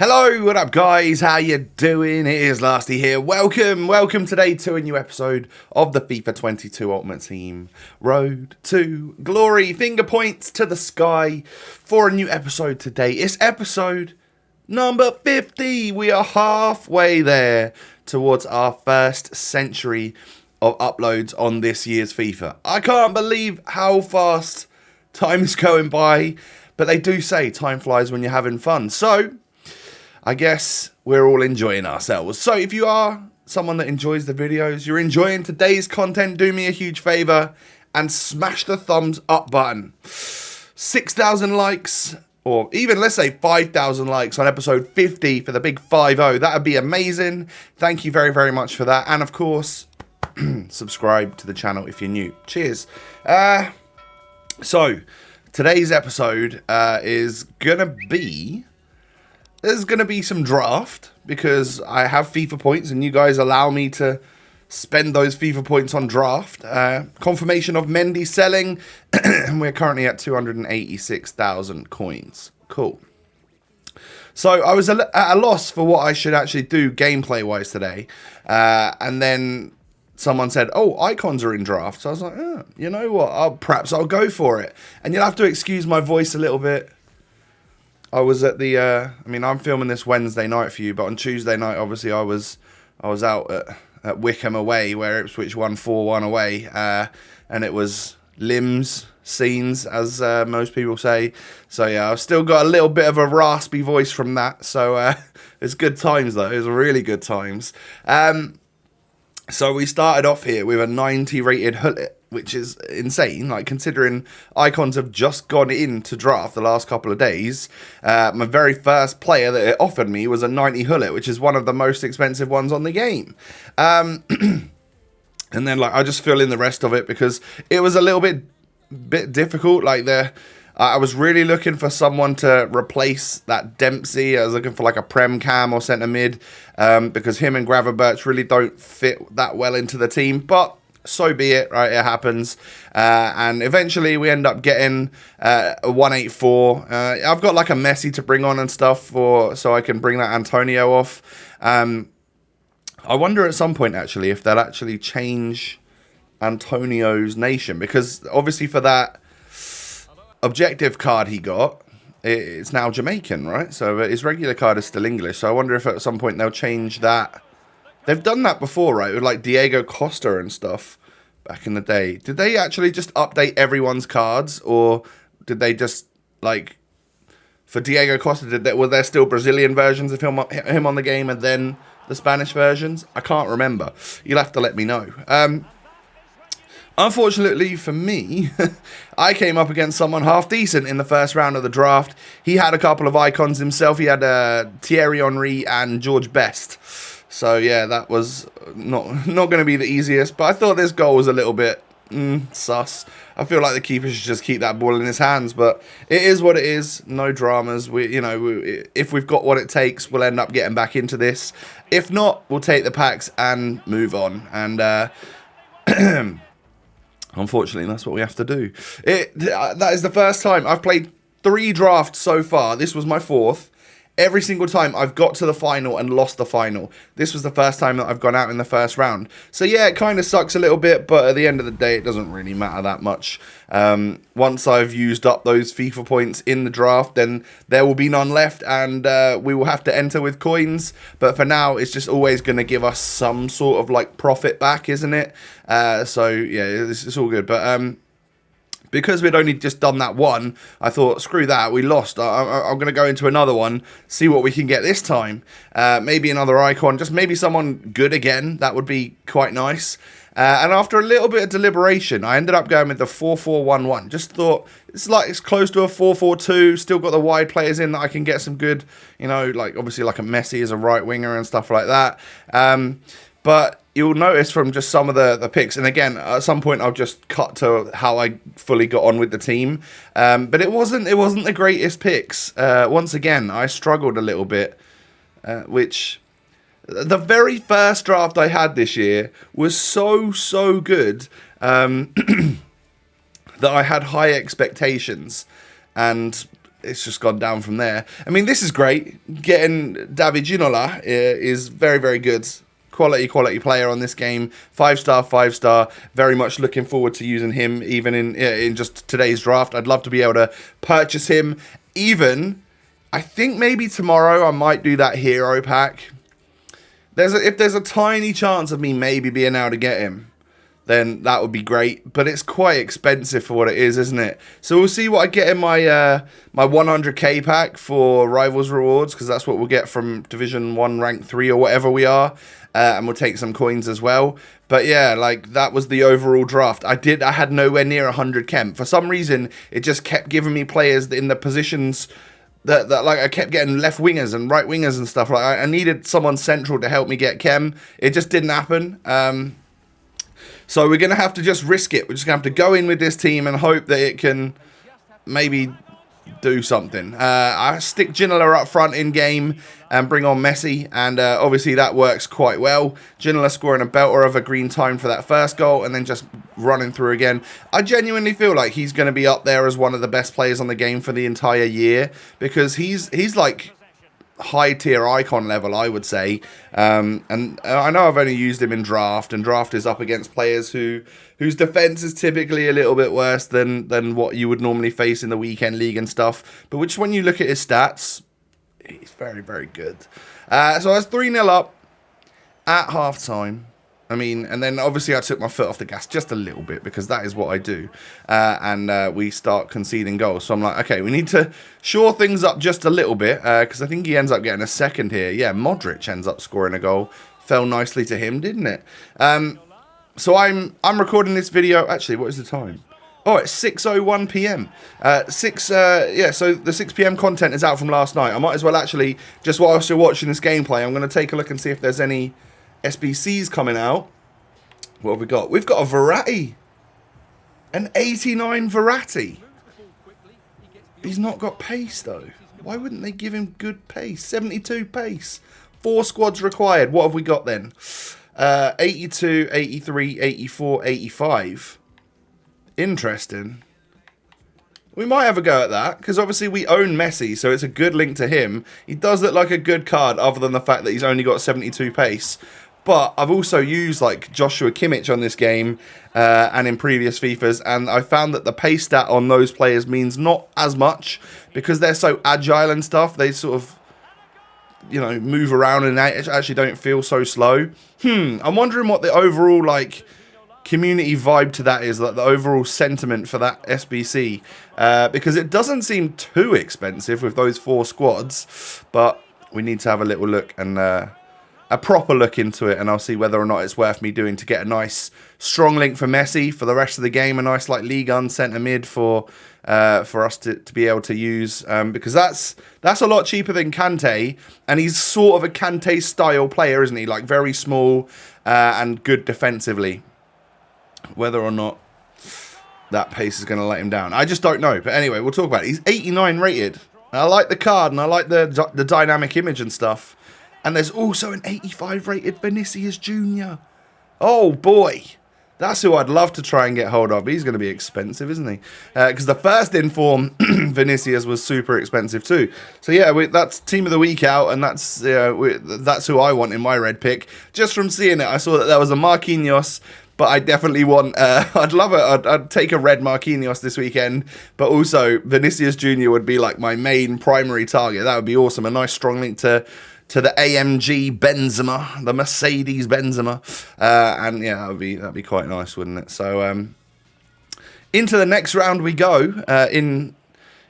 Hello, what up guys, how you doing? It is Lasty here. Welcome today to a new episode of the FIFA 22 Ultimate Team Road to Glory. Finger points to the sky for a new episode today. It's episode number 50. We are halfway there towards our first century of uploads on this year's FIFA. I can't believe how fast time is going by, but they do say time flies when you're having fun. So I guess we're all enjoying ourselves. So if you are someone that enjoys the videos, you're enjoying today's content, do me a huge favor and smash the thumbs up button. 6,000 likes, or even let's say 5,000 likes on episode 50 for the big 5-0. That would be amazing. Thank you very, very much for that. And of course, subscribe to the channel if you're new. Cheers. So today's episode is gonna be... There's going to be some draft because I have FIFA points and you guys allow me to spend those FIFA points on draft. Confirmation of Mendy selling and we're currently at 286,000 coins. Cool. So I was at a loss for what I should actually do gameplay wise today. And then someone said, oh, icons are in draft. So I was like, oh, you know what, perhaps I'll go for it. And you'll have to excuse my voice a little bit. I was at the, I'm filming this Wednesday night for you, but on Tuesday night, obviously, I was out at Wickham away, where Ipswich won 4-1 away, and it was limbs, scenes, as most people say. So, yeah, I've still got a little bit of a raspy voice from that, so it's good times, though. It was really good times. So we started off here with a 90 rated Hullet, which is insane, like considering icons have just gone into draft the last couple of days. My very first player that it offered me was a 90 Hullet, which is one of the most expensive ones on the game. And then like I just fill in the rest of it because it was a little bit difficult. Like I was really looking for someone to replace that Dempsey. I was looking for like a Prem Cam or centre mid because him and Gravenberch really don't fit that well into the team. But so be it, right? It happens. And eventually we end up getting a 184. I've got like a Messi to bring on and stuff so I can bring that Antonio off. I wonder at some point actually if they'll actually change Antonio's nation, because obviously for that objective card he got, it's now Jamaican, right? So his regular card is still English. So I wonder if at some point they'll change that. They've done that before, right? With like Diego Costa and stuff back in the day. Did they actually just update everyone's cards, or did they just like for Diego Costa? Were there still Brazilian versions of him on the game and then the Spanish versions? I can't remember. You'll have to let me know. Unfortunately for me, I came up against someone half decent in the first round of the draft. He had a couple of icons himself. He had Thierry Henry and George Best. So yeah, that was not going to be the easiest. But I thought this goal was a little bit sus. I feel like the keeper should just keep that ball in his hands. But it is what it is. No dramas. If we've got what it takes, we'll end up getting back into this. If not, we'll take the packs and move on. And unfortunately, that's what we have to do. That is the first time I've played 3 drafts so far. This was my 4th. Every single time I've got to the final and lost the final. This was the first time that I've gone out in the first round. So yeah, it kind of sucks a little bit, but at the end of the day, it doesn't really matter that much. Once I've used up those FIFA points in the draft, then there will be none left, and we will have to enter with coins. But for now, it's just always going to give us some sort of like profit back, isn't it? So yeah, it's all good. But because we'd only just done that one, I thought, screw that, we lost. I'm going to go into another one, see what we can get this time. Maybe another icon, just maybe someone good again. That would be quite nice. And after a little bit of deliberation, I ended up going with the 4-4-1-1. Just thought, it's close to a 4-4-2. Still got the wide players in that I can get some good, like obviously like a Messi as a right winger and stuff like that. But you'll notice from just some of the picks, and again, at some point I'll just cut to how I fully got on with the team. But it wasn't the greatest picks. Once again, I struggled a little bit, which the very first draft I had this year was so good that I had high expectations. And it's just gone down from there. I mean, this is great. Getting David Ginola is very, very good. Quality player on this game. 5-star, 5-star. Very much looking forward to using him even in just today's draft. I'd love to be able to purchase him. Even, I think maybe tomorrow I might do that hero pack. If there's a tiny chance of me maybe being able to get him, then that would be great. But it's quite expensive for what it is, isn't it? So we'll see what I get in my my 100k pack for Rivals Rewards, because that's what we'll get from Division 1 Rank 3 or whatever we are. And we'll take some coins as well. But yeah, like, that was the overall draft. I had nowhere near 100 Kemp. For some reason, it just kept giving me players in the positions that like, I kept getting left wingers and right wingers and stuff. Like, I needed someone central to help me get Kem. It just didn't happen. So we're going to have to just risk it. We're just going to have to go in with this team and hope that it can maybe do something. I stick Ginola up front in game and bring on Messi, and obviously that works quite well. Ginola scoring a belter of a green time for that first goal and then just running through again. I genuinely feel like he's going to be up there as one of the best players on the game for the entire year, because he's like high tier icon level, I would say. And I know I've only used him in draft, and draft is up against players whose defense is typically a little bit worse than what you would normally face in the weekend league and stuff. But which, when you look at his stats, he's very, very good. So I was 3-0 up at half time. I mean, and then obviously I took my foot off the gas just a little bit, because that is what I do. And we start conceding goals. So I'm like, okay, we need to shore things up just a little bit, because I think he ends up getting a second here. Yeah, Modric ends up scoring a goal. Fell nicely to him, didn't it? So I'm recording this video. Actually, what is the time? Oh, it's 6:01 p.m. So the 6 p.m. content is out from last night. I might as well actually, just whilst you're watching this gameplay, I'm going to take a look and see if there's any SBCs coming out. What have we got? We've got a Verratti. An 89 Verratti. He's not got pace, though. Why wouldn't they give him good pace? 72 pace. 4 squads required. What have we got then? 82, 83, 84, 85. Interesting. We might have a go at that, because obviously we own Messi, so it's a good link to him. He does look like a good card, other than the fact that he's only got 72 pace. But I've also used like Joshua Kimmich on this game and in previous FIFAs, and I found that the pace stat on those players means not as much, because they're so agile and stuff. They sort of, you know, move around and actually don't feel so slow. I'm wondering what the overall like community vibe to that is, like the overall sentiment for that SBC, because it doesn't seem too expensive with those 4 squads, but we need to have a little look and a proper look into it, and I'll see whether or not it's worth me doing to get a nice strong link for Messi for the rest of the game, a nice like Ligue 1 centre mid for us to be able to use, because that's a lot cheaper than Kante, and he's sort of a Kante style player, isn't he? Like very small and good defensively. Whether or not that pace is going to let him down, I just don't know. But anyway, we'll talk about it. He's 89 rated. I like the card, and I like the dynamic image and stuff. And there's also an 85 rated Vinicius Jr. Oh boy, that's who I'd love to try and get hold of. He's going to be expensive, isn't he? Because the first inform Vinicius was super expensive too. So yeah, that's team of the week out, and that's who I want in my red pick. Just from seeing it, I saw that there was a Marquinhos. But I definitely want, I'd love it, I'd take a red Marquinhos this weekend, but also Vinicius Jr. would be like my main primary target. That would be awesome, a nice strong link to the AMG Benzema, the Mercedes Benzema, and yeah, that'd be quite nice, wouldn't it? So into the next round we go,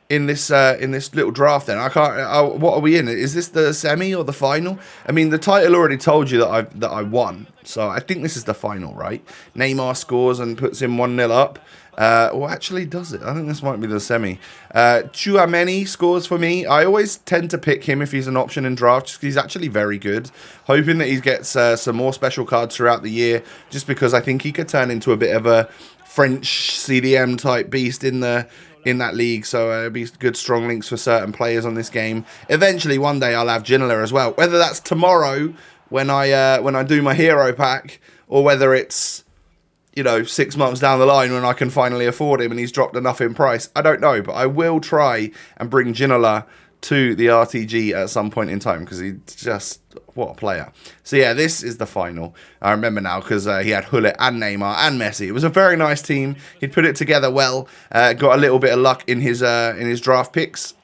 in this little draft. Then what are we in? Is this the semi or the final? I mean, the title already told you that I won, so I think this is the final, right? Neymar scores and puts him 1-0 up. Well, actually, does it? I think this might be the semi. Tchouaméni scores for me. I always tend to pick him if he's an option in draft, just because he's actually very good. Hoping that he gets some more special cards throughout the year, just because I think he could turn into a bit of a French CDM type beast in that league. So it'll be good strong links for certain players on this game. Eventually, one day I'll have Ginola as well. Whether that's tomorrow when I do my hero pack, or whether it's you know, 6 months down the line when I can finally afford him and he's dropped enough in price. I don't know, but I will try and bring Ginola to the RTG at some point in time because he's just, what a player. So yeah, this is the final. I remember now because he had Hullet and Neymar and Messi. It was a very nice team. He'd put it together well. Got a little bit of luck in his draft picks.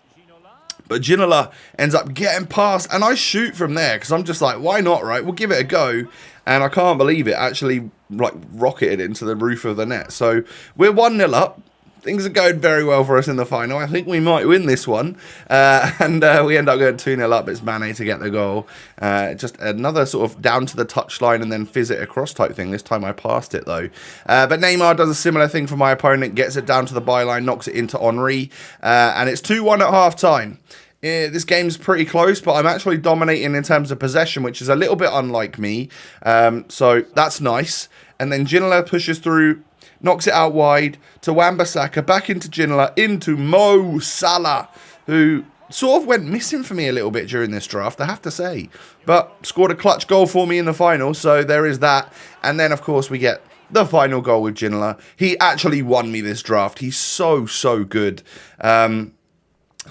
But Ginola ends up getting past, and I shoot from there because I'm just like, why not, right? We'll give it a go. And I can't believe it actually like rocketed into the roof of the net. So we're 1-0 up. Things are going very well for us in the final. I think we might win this one. And we end up going 2-0 up. It's Mane to get the goal. Just another sort of down to the touchline and then fizz it across type thing. This time I passed it though. But Neymar does a similar thing for my opponent. Gets it down to the byline, knocks it into Henry. And it's 2-1 at half time. This game's pretty close, but I'm actually dominating in terms of possession, which is a little bit unlike me. So that's nice. And then Ginola pushes through, knocks it out wide to Wan-Bissaka, back into Ginola, into Mo Salah, who sort of went missing for me a little bit during this draft, I have to say. But scored a clutch goal for me in the final, so there is that. And then, of course, we get the final goal with Ginola. He actually won me this draft. He's so, so good.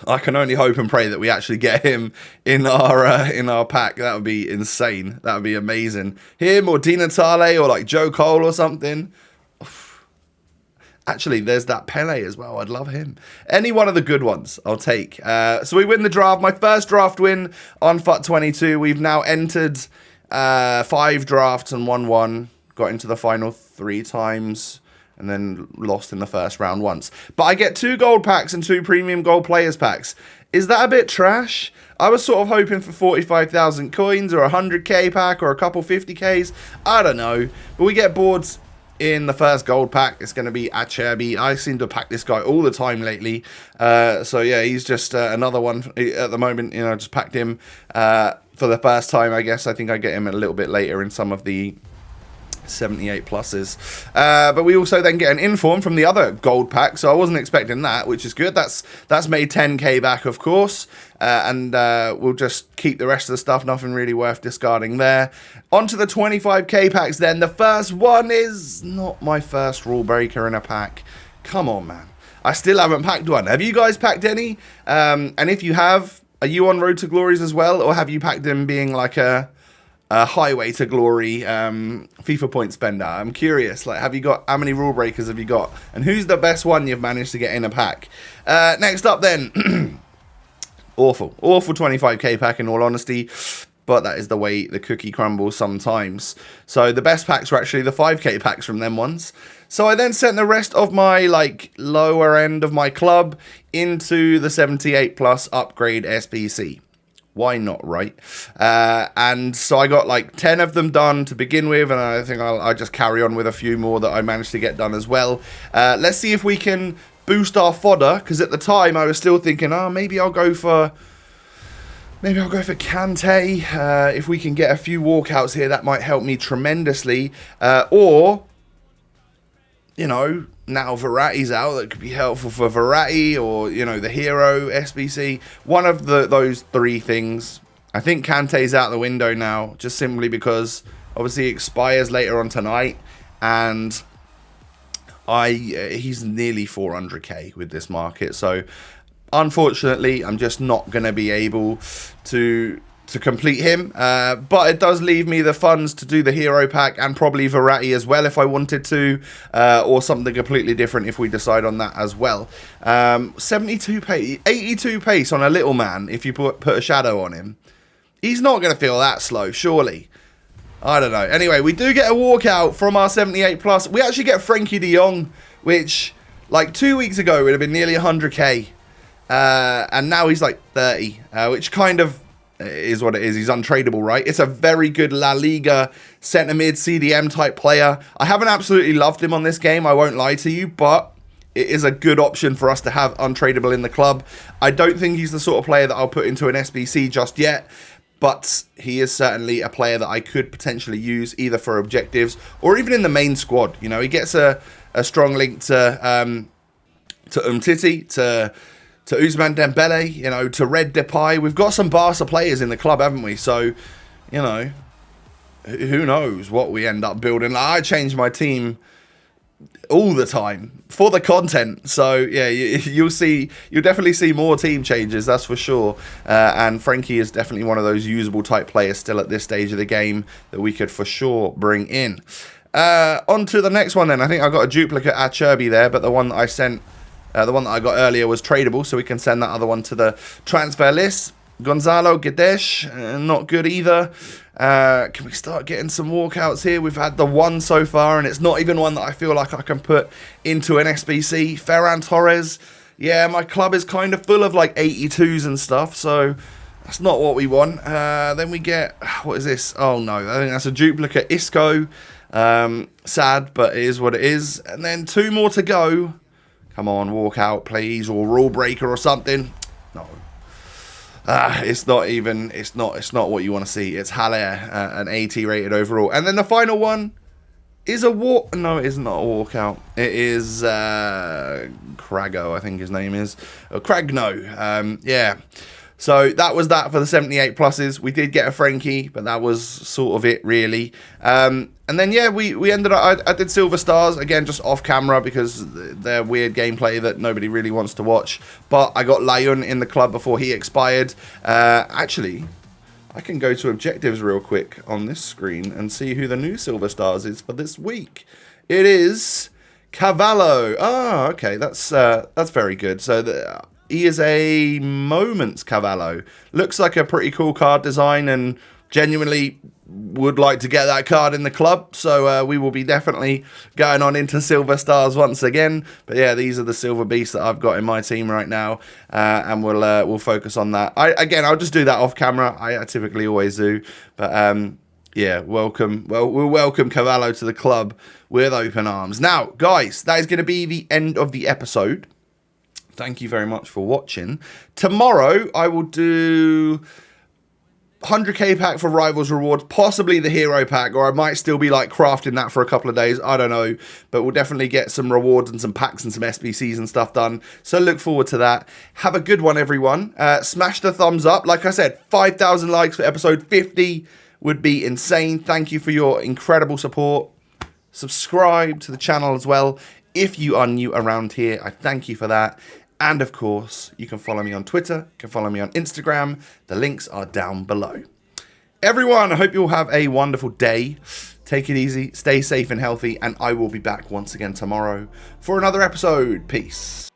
I can only hope and pray that we actually get him in our pack. That would be insane. That would be amazing. Him or Di Natale or like Joe Cole or something. Actually, there's that Pele as well. I'd love him. Any one of the good ones I'll take. So we win the draft. My first draft win on FUT22. We've now entered 5 drafts and won 1. Got into the final 3 times. And then lost in the first round once. But I get 2 gold packs and 2 premium gold players packs. Is that a bit trash? I was sort of hoping for 45,000 coins or a 100k pack or a couple 50ks. I don't know. But we get boards in the first gold pack. It's going to be Acerbi. I seem to pack this guy all the time lately. So yeah, he's just another one at the moment. You know, I just packed him for the first time, I guess. I think I get him a little bit later in some of the 78 pluses. But we also then get an inform from the other gold pack, so I wasn't expecting that, which is good. That's made 10k back, of course. And we'll just keep the rest of the stuff. Nothing really worth discarding there. On to the 25k packs then. The first one is not my first rule breaker in a pack. Come on, man. I still haven't packed one. Have you guys packed any? And if you have, are you on Road to Glories as well? Or have you packed them being like a highway to glory FIFA point spender? I'm curious, like, have you got, how many rule breakers have you got, and who's the best one you've managed to get in a pack? Next up then, awful 25k pack in all honesty, but that is the way the cookie crumbles sometimes. So the best packs were actually the 5k packs from them ones. So I then sent the rest of my like lower end of my club into the 78 plus upgrade SBC. Why not, right? And so I got like 10 of them done to begin with, and I think I'll just carry on with a few more that I managed to get done as well. Let's see if we can boost our fodder, because at the time I was still thinking, oh, maybe I'll go for Kante. If we can get a few walkouts here, that might help me tremendously. Or, you know, now Verratti's out, that could be helpful for Verratti, or, you know, the hero SBC. One of those 3 things. I think Kante's out the window now, just simply because obviously it expires later on tonight, and he's nearly 400k with this market. So unfortunately, I'm just not going to be able to complete him, but it does leave me the funds to do the hero pack and probably Verratti as well if I wanted to, or something completely different if we decide on that as well. 72 pace, 82 pace on a little man. If you put a shadow on him, he's not going to feel that slow, surely. I don't know. Anyway, we do get a walkout from our 78 plus. We actually get Frankie de Jong, which like 2 weeks ago would have been nearly 100k, and now he's like 30, which kind of is what it is. He's untradeable, right? It's a very good La Liga centre mid CDM type player. I haven't absolutely loved him on this game, I won't lie to you, but it is a good option for us to have untradeable in the club. I don't think he's the sort of player that I'll put into an SBC just yet, but he is certainly a player that I could potentially use either for objectives or even in the main squad. You know, he gets a strong link to Umtiti, to Ousmane Dembele, you know, to Red Depay. We've got some Barca players in the club, haven't we? So, you know, who knows what we end up building. I changed my team all the time for the content. So yeah, you'll definitely see more team changes, that's for sure. And Frankie is definitely one of those usable type players still at this stage of the game that we could for sure bring in. On to the next one then. I think I got a duplicate at Cherby there, but the one that I sent, the one that I got earlier was tradable, so we can send that other one to the transfer list. Gonzalo Gadesh, not good either. Can we start getting some walkouts here? We've had the one so far, and it's not even one that I feel like I can put into an SBC. Ferran Torres, yeah, my club is kind of full of like 82s and stuff, so that's not what we want. Then we get, what is this? Oh no, I think that's a duplicate Isco. Sad, but it is what it is. And then 2 more to go. Come on, walk out, please, or rule breaker or something. No. It's not what you want to see. It's Haller, an 80 rated overall. And then the final one is a walk. No, it is not a walkout. It is Crago, I think his name is. Cragno. Yeah. So that was that for the 78 pluses. We did get a Frankie, but that was sort of it, really. And then, yeah, we ended up... I did Silver Stars, again, just off camera because they're weird gameplay that nobody really wants to watch. But I got Layun in the club before he expired. Actually, I can go to objectives real quick on this screen and see who the new Silver Stars is for this week. It is Cavallo. Oh, okay, that's very good. So he is a Moments Cavallo. Looks like a pretty cool card design, and genuinely would like to get that card in the club. So we will be definitely going on into Silver Stars once again. But yeah, these are the Silver Beasts that I've got in my team right now, and we'll focus on that. I'll just do that off camera. I typically always do. But yeah, welcome. Well, we'll welcome Cavallo to the club with open arms. Now, guys, that is going to be the end of the episode. Thank you very much for watching. Tomorrow, I will do 100k pack for Rivals rewards, possibly the Hero pack, or I might still be like crafting that for a couple of days. I don't know, but we'll definitely get some rewards and some packs and some SBCs and stuff done. So look forward to that. Have a good one, everyone. Smash the thumbs up. Like I said, 5,000 likes for episode 50 would be insane. Thank you for your incredible support. Subscribe to the channel as well if you are new around here. I thank you for that. And of course, you can follow me on Twitter, you can follow me on Instagram. The links are down below. Everyone, I hope you all have a wonderful day. Take it easy, stay safe and healthy, and I will be back once again tomorrow for another episode. Peace.